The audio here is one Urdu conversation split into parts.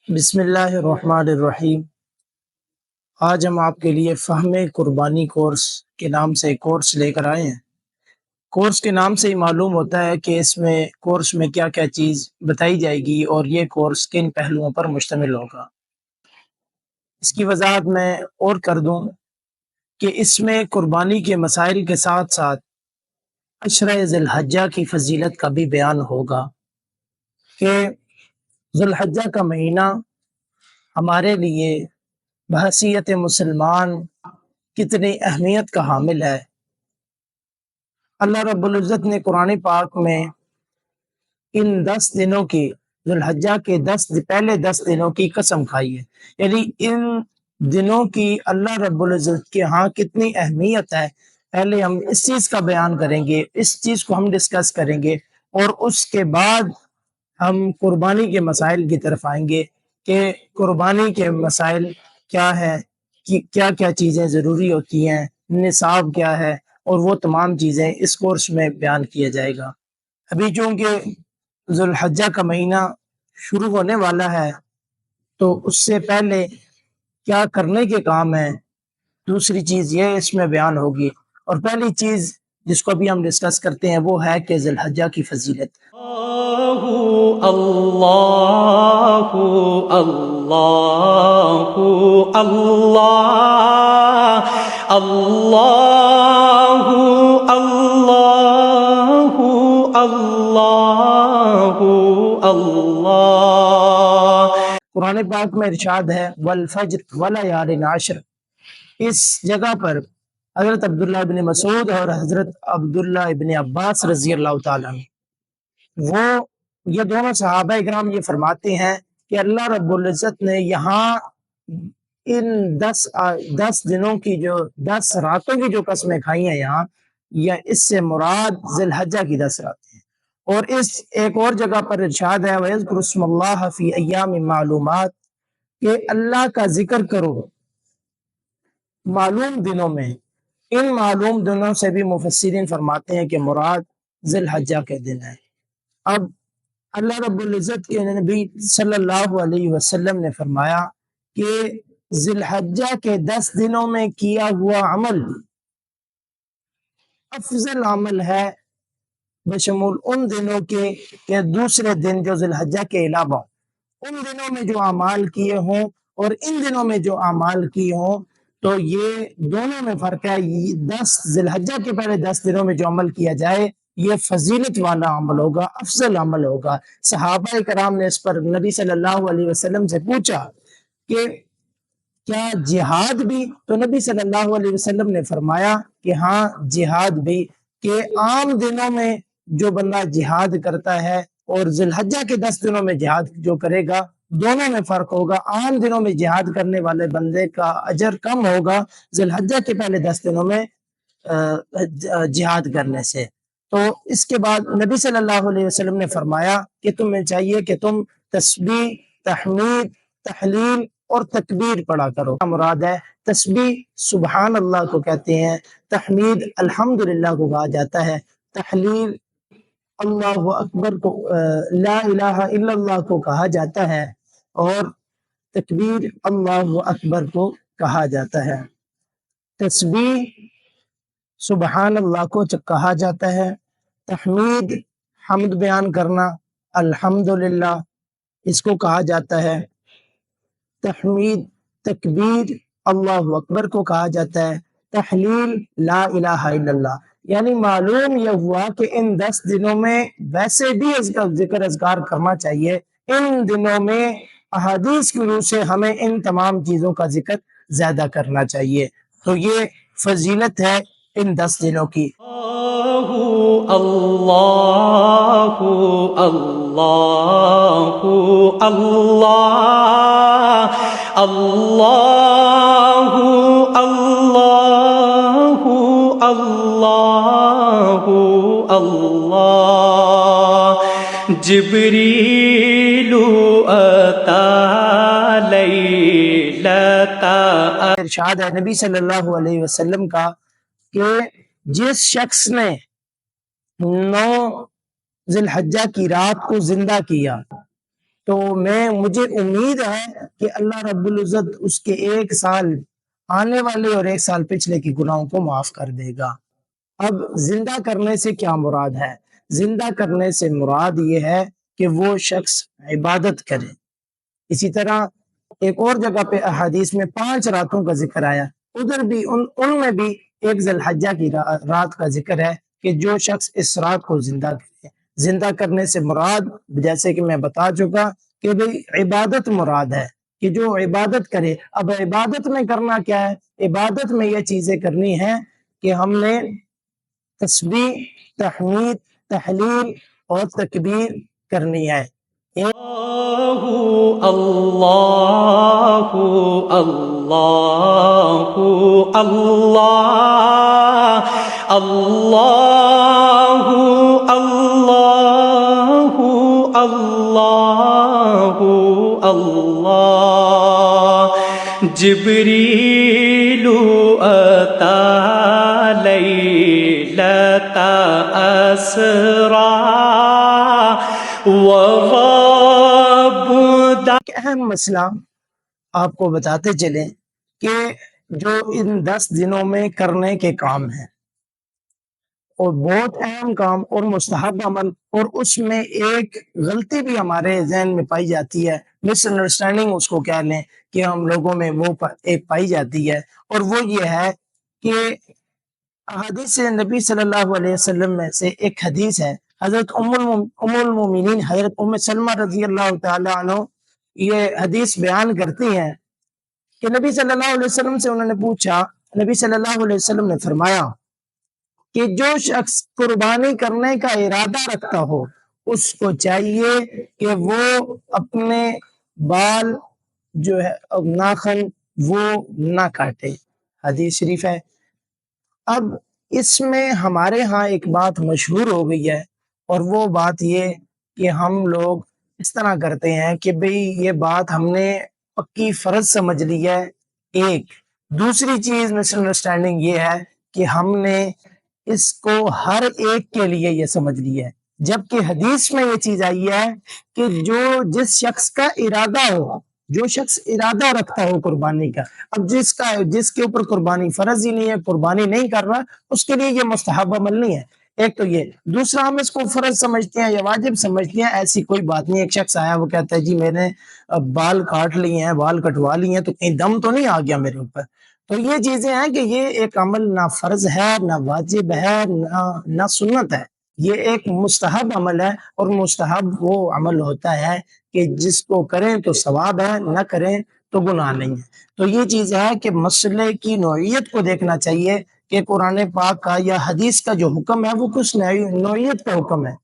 بسم اللہ الرحمن الرحیم۔ آج ہم آپ کے لیے فہم قربانی کورس کے نام سے ایک کورس لے کر آئے ہیں۔ کورس کے نام سے ہی معلوم ہوتا ہے کہ اس میں کورس میں کیا کیا چیز بتائی جائے گی اور یہ کورس کن پہلوؤں پر مشتمل ہوگا۔ اس کی وضاحت میں اور کر دوں کہ اس میں قربانی کے مسائل کے ساتھ ساتھ عشرہ ذی الحجہ کی فضیلت کا بھی بیان ہوگا کہ ذی الحجہ کا مہینہ ہمارے لیے بحیثیت مسلمان کتنی اہمیت کا حامل ہے۔ اللہ رب العزت نے قرآن پاک میں ان 10 دنوں کی، ذی الحجہ کے پہلے 10 دنوں کی قسم کھائی ہے، یعنی ان دنوں کی اللہ رب العزت کے ہاں کتنی اہمیت ہے۔ پہلے ہم اس چیز کا بیان کریں گے، اس چیز کو ہم ڈسکس کریں گے، اور اس کے بعد ہم قربانی کے مسائل کی طرف آئیں گے کہ قربانی کے مسائل کیا ہے، کیا کیا چیزیں ضروری ہوتی ہیں، نصاب کیا ہے، اور وہ تمام چیزیں اس کورس میں بیان کیا جائے گا۔ ابھی چونکہ ذی الحجہ کا مہینہ شروع ہونے والا ہے تو اس سے پہلے کیا کرنے کے کام ہیں، دوسری چیز یہ اس میں بیان ہوگی، اور پہلی چیز جس کو ابھی ہم ڈسکس کرتے ہیں وہ ہے کہ ذی الحجہ کی فضیلت۔ اللہ اللہ اللہ اللہ اللہ اللہ اللہ۔ قرآن پاک میں ارشاد ہے والفجر ولیال عشر۔ اس جگہ پر حضرت عبداللہ ابن مسعود اور حضرت عبداللہ ابن عباس رضی اللہ تعالیٰ یہ دونوں صحابہ اکرام یہ فرماتے ہیں کہ اللہ رب العزت نے یہاں ان 10 دنوں کی، جو 10 راتوں کی جو قسمیں کھائی ہیں یہاں، یا اس سے مراد ذی الحجہ کی 10 راتیں ہیں۔ اور اس ایک اور جگہ پر ارشاد ہے وَيَذْكُرُ اسْمَ اللَّهَ فِي أَيَّامٍ مَعْلُومَاتٍ، کہ اللہ کا ذکر کرو معلوم دنوں میں۔ ان معلوم دنوں سے بھی مفسرین فرماتے ہیں کہ مراد ذی الحجہ کے دن ہے۔ اب اللہ رب العزت کے نبی صلی اللہ علیہ وسلم نے فرمایا کہ ذی الحجہ کے 10 دنوں میں کیا ہوا عمل افضل عمل ہے بشمول ان دنوں کے کہ دوسرے دن جو ذی الحجہ کے علاوہ ان دنوں میں جو اعمال کیے ہوں اور ان دنوں میں جو اعمال کیے ہوں، تو یہ دونوں میں فرق ہے۔ 10 ذی الحجہ کے پہلے 10 دنوں میں جو عمل کیا جائے یہ فضیلت والا عمل ہوگا، افضل عمل ہوگا۔ صحابہ کرام نے اس پر نبی صلی اللہ علیہ وسلم سے پوچھا کہ کیا جہاد بھی؟ تو نبی صلی اللہ علیہ وسلم نے فرمایا کہ ہاں جہاد بھی، کہ عام دنوں میں جو بندہ جہاد کرتا ہے اور ذی الحجہ کے 10 دنوں میں جہاد جو کرے گا دونوں میں فرق ہوگا۔ عام دنوں میں جہاد کرنے والے بندے کا اجر کم ہوگا ذی الحجہ کے پہلے 10 دنوں میں جہاد کرنے سے۔ تو اس کے بعد نبی صلی اللہ علیہ وسلم نے فرمایا کہ تمہیں چاہیے کہ تم تسبیح، تحمید، تحلیل اور تکبیر پڑھا کرو۔ مراد ہے تسبیح سبحان اللہ کو کہتے ہیں، تحمید الحمدللہ کو کہا جاتا ہے، تحلیل اللہ اکبر کو، لا الہ الا اللہ کو کہا جاتا ہے، اور تکبیر اللہ اکبر کو کہا جاتا ہے۔ تسبیح سبحان اللہ کو کہا جاتا ہے، تحمید حمد بیان کرنا الحمدللہ اس کو کہا جاتا ہے، تحمید تکبیر اللہ اکبر کو کہا جاتا ہے، تحلیل لا الہ الا اللہ۔ یعنی معلوم یہ ہوا کہ ان 10 دنوں میں ویسے بھی ذکر اذکار کرنا چاہیے، ان دنوں میں احادیث کی روح سے ہمیں ان تمام چیزوں کا ذکر زیادہ کرنا چاہیے۔ تو یہ فضیلت ہے ان 10 دنوں کی۔ اللہ اللہ اللہ اللہ اللہ اللہ اللہ۔ جبریل اتا لیلتا، ارشاد ہے نبی صلی اللہ علیہ وسلم کا کہ جس شخص نے 9 ذی الحجہ کی رات کو زندہ کیا تو مجھے امید ہے کہ اللہ رب العزت اس کے 1 سال آنے والے اور 1 سال پچھلے کی گناہوں کو معاف کر دے گا۔ اب زندہ کرنے سے کیا مراد ہے؟ زندہ کرنے سے مراد یہ ہے کہ وہ شخص عبادت کرے۔ اسی طرح ایک اور جگہ پہ احادیث میں 5 راتوں کا ذکر آیا، ادھر بھی ان میں بھی ایک ذی الحجہ کی رات کا ذکر ہے کہ جو شخص اس رات کو زندہ کرے۔ زندہ کرنے سے مراد جیسے کہ میں بتا چکا کہ بھئی عبادت مراد ہے، کہ جو عبادت کرے۔ اب عبادت میں کرنا کیا ہے؟ عبادت میں یہ چیزیں کرنی ہیں کہ ہم نے تسبیح، تحمید، تحلیل اور تکبیر کرنی ہے۔ اللہ اللہ اللہ اللہ اللہ اللہ اللہ اللہ جبریل اتا لیلۃ اسرا ایک اہم مسئلہ آپ کو بتاتے چلیں کہ جو ان 10 دنوں میں کرنے کے کام ہیں اور بہت اہم کام اور مستحب عمل، اور اس میں ایک غلطی بھی ہمارے ذہن میں پائی جاتی ہے، مس انڈرسٹینڈنگ اس کو کہہ لیں کہ ہم لوگوں میں وہ ایک پائی جاتی ہے، اور وہ یہ ہے کہ احادیث نبی صلی اللہ علیہ وسلم میں سے ایک حدیث ہے، حضرت ام المومنین حضرت ام سلمہ رضی اللہ تعالی عنہ یہ حدیث بیان کرتی ہیں کہ نبی صلی اللہ علیہ وسلم سے انہوں نے پوچھا، نبی صلی اللہ علیہ وسلم نے فرمایا کہ جو شخص قربانی کرنے کا ارادہ رکھتا ہو اس کو چاہیے کہ وہ اپنے بال جو ہے ناخن وہ نہ کاٹے۔ حدیث شریف ہے۔ اب اس میں ہمارے ہاں ایک بات مشہور ہو گئی ہے، اور وہ بات یہ کہ ہم لوگ اس طرح کرتے ہیں کہ بھئی یہ بات ہم نے پکی فرض سمجھ لی ہے۔ ایک دوسری چیز مس انڈرسٹینڈنگ یہ ہے کہ ہم نے اس کو ہر ایک کے لیے یہ سمجھ لیا ہے، جبکہ حدیث میں یہ چیز آئی ہے کہ جس شخص کا ارادہ ہو، جو شخص ارادہ رکھتا ہو قربانی کا، اب جس کے اوپر قربانی فرض ہی نہیں ہے، قربانی نہیں کر رہا، اس کے لیے یہ مستحب عمل نہیں ہے۔ ایک تو یہ، دوسرا ہم اس کو فرض سمجھتے ہیں یا واجب سمجھتے ہیں، ایسی کوئی بات نہیں۔ ایک شخص آیا وہ کہتا ہے جی میں نے بال کاٹ لیے ہیں، بال کٹوا لیے ہیں، تو کہیں دم تو نہیں آ گیا میرے اوپر؟ تو یہ چیزیں ہیں کہ یہ ایک عمل نہ فرض ہے، نہ واجب ہے، نہ سنت ہے، یہ ایک مستحب عمل ہے، اور مستحب وہ عمل ہوتا ہے کہ جس کو کریں تو ثواب ہے، نہ کریں تو گناہ نہیں ہے۔ تو یہ چیز ہے کہ مسئلے کی نوعیت کو دیکھنا چاہیے کہ قرآن پاک کا یا حدیث کا جو حکم ہے وہ کس نوعیت کا حکم ہے۔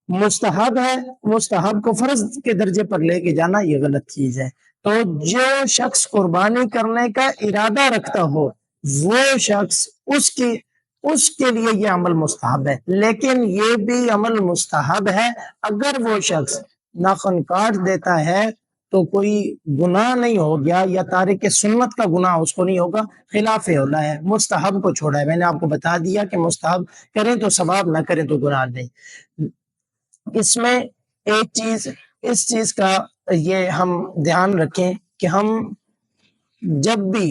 مستحب ہے، مستحب کو فرض کے درجے پر لے کے جانا یہ غلط چیز ہے۔ تو جو شخص قربانی کرنے کا ارادہ رکھتا ہو وہ شخص اس کے لیے یہ عمل مستحب ہے، لیکن یہ بھی عمل مستحب ہے اگر وہ شخص ناخن کاٹ دیتا ہے تو کوئی گناہ نہیں ہو گیا، یا تارک سنت کا گناہ اس کو نہیں ہوگا، خلاف اولا ہے، مستحب کو چھوڑا ہے۔ میں نے آپ کو بتا دیا کہ مستحب کریں تو ثواب، نہ کریں تو گناہ نہیں۔ اس میں ایک چیز، اس چیز کا یہ ہم دھیان رکھیں کہ ہم جب بھی،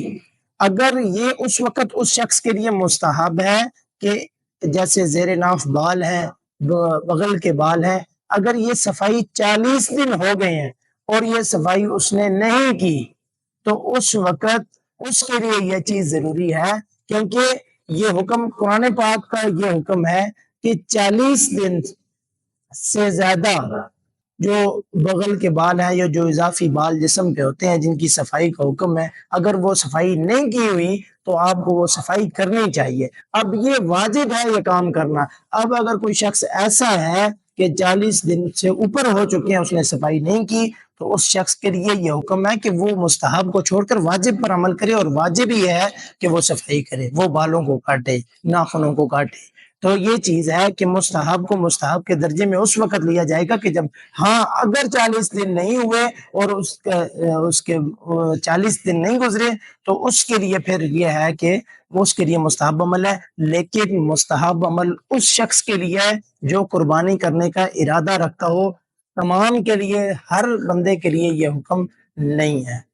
اگر یہ اس وقت اس شخص کے لیے مستحب ہے کہ جیسے زیر ناف بال ہے، بغل کے بال ہیں، اگر یہ صفائی 40 دن ہو گئے ہیں اور یہ صفائی اس نے نہیں کی تو اس وقت اس کے لیے یہ چیز ضروری ہے، کیونکہ یہ حکم قرآن پاک کا یہ حکم ہے کہ 40 دن سے زیادہ جو بغل کے بال ہیں یا جو اضافی بال جسم پہ ہوتے ہیں جن کی صفائی کا حکم ہے، اگر وہ صفائی نہیں کی ہوئی تو آپ کو وہ صفائی کرنی چاہیے۔ اب یہ واجب ہے یہ کام کرنا۔ اب اگر کوئی شخص ایسا ہے کہ 40 دن سے اوپر ہو چکے ہیں اس نے صفائی نہیں کی تو اس شخص کے لیے یہ حکم ہے کہ وہ مستحب کو چھوڑ کر واجب پر عمل کرے، اور واجب یہ ہے کہ وہ صفائی کرے، وہ بالوں کو کاٹے، ناخنوں کو کاٹے۔ تو یہ چیز ہے کہ مستحب کو مستحب کے درجے میں اس وقت لیا جائے گا کہ جب اگر 40 دن نہیں ہوئے اور اس کے 40 دن نہیں گزرے تو اس کے لیے پھر یہ ہے کہ اس کے لیے مستحب عمل ہے، لیکن مستحب عمل اس شخص کے لیے ہے جو قربانی کرنے کا ارادہ رکھتا ہو تمام کے لیے، ہر بندے کے لیے یہ حکم نہیں ہے۔